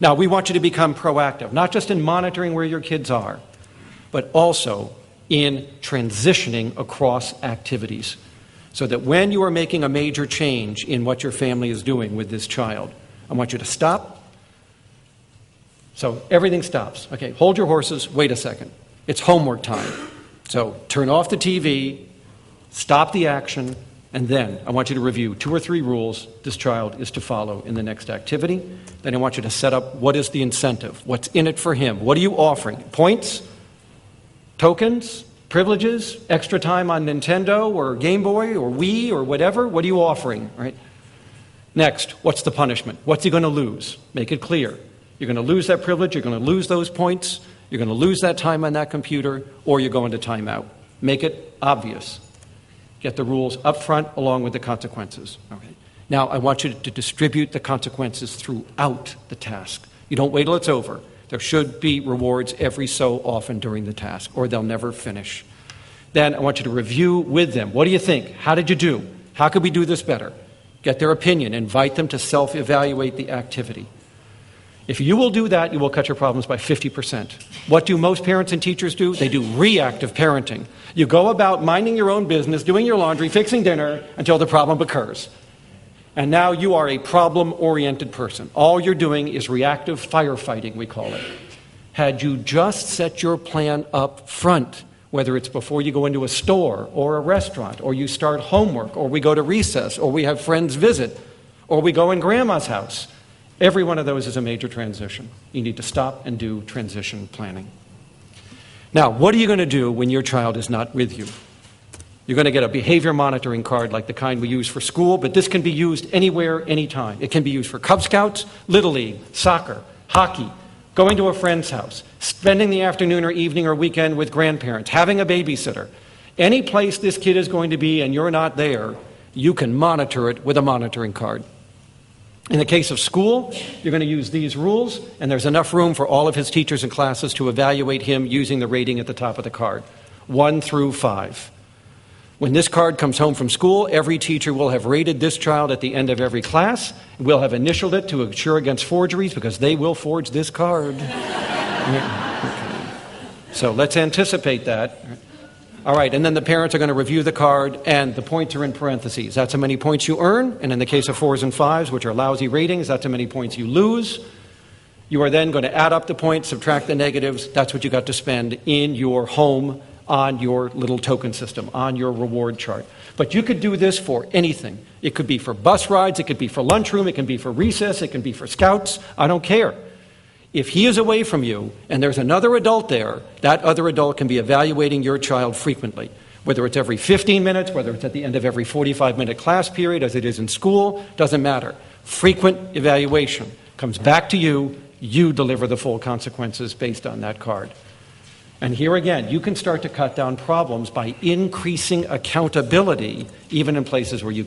Now, we want you to become proactive, not just in monitoring where your kids are, but also in transitioning across activities, so that when you are making a major change in what your family is doing with this child, I want you to stop. So everything stops. Okay, hold your horses, wait a second. It's homework time. So turn off the TV, stop the action, and then I want you to review 2 or 3 rules this child is to follow in the next activity. Then I want you to set up what is the incentive, what's in it for him, what are you offering? Points, tokens, privileges, extra time on Nintendo or Game Boy or Wii or whatever, what are you offering, right? Next, what's the punishment? What's he going to lose? Make it clear. You're going to lose that privilege, you're going to lose those points, you're going to lose that time on that computer, or you're going to timeout. Make it obvious. Get the rules up front along with the consequences. Okay. Now, I want you to distribute the consequences throughout the task. You don't wait till it's over. There should be rewards every so often during the task, or they'll never finish. Then I want you to review with them. What do you think? How did you do? How could we do this better? Get their opinion. Invite them to self-evaluate the activity. If you will do that, you will cut your problems by 50%. What do most parents and teachers do? They do reactive parenting. You go about minding your own business, doing your laundry, fixing dinner, until the problem occurs. And now you are a problem-oriented person. All you're doing is reactive firefighting, we call it. Had you just set your plan up front, whether it's before you go into a store or a restaurant, or you start homework, or we go to recess, or we have friends visit, or we go in grandma's house, every one of those is a major transition. You need to stop and do transition planning. Now, what are you going to do when your child is not with you? You're going to get a behavior monitoring card like the kind we use for school, but this can be used anywhere, anytime. It can be used for Cub Scouts, Little League, soccer, hockey, going to a friend's house, spending the afternoon or evening or weekend with grandparents, having a babysitter. Any place this kid is going to be and you're not there, you can monitor it with a monitoring card. In the case of school, you're going to use these rules, and there's enough room for all of his teachers and classes to evaluate him using the rating at the top of the card, 1 through 5. When this card comes home from school, every teacher will have rated this child at the end of every class. We'll have initialed it to assure against forgeries, because they will forge this card. Okay. So let's anticipate that. All right, and then the parents are going to review the card, and the points are in parentheses. That's how many points you earn, and in the case of 4s and 5s, which are lousy ratings, that's how many points you lose. You are then going to add up the points, subtract the negatives. That's what you got to spend in your home on your little token system, on your reward chart. But you could do this for anything. It could be for bus rides, it could be for lunchroom, it can be for recess, it can be for scouts. I don't care. If he is away from you and there's another adult there, that other adult can be evaluating your child frequently. Whether it's every 15 minutes, whether it's at the end of every 45-minute class period, as it is in school, doesn't matter. Frequent evaluation comes back to you. You deliver the full consequences based on that card. And here again, you can start to cut down problems by increasing accountability, even in places where you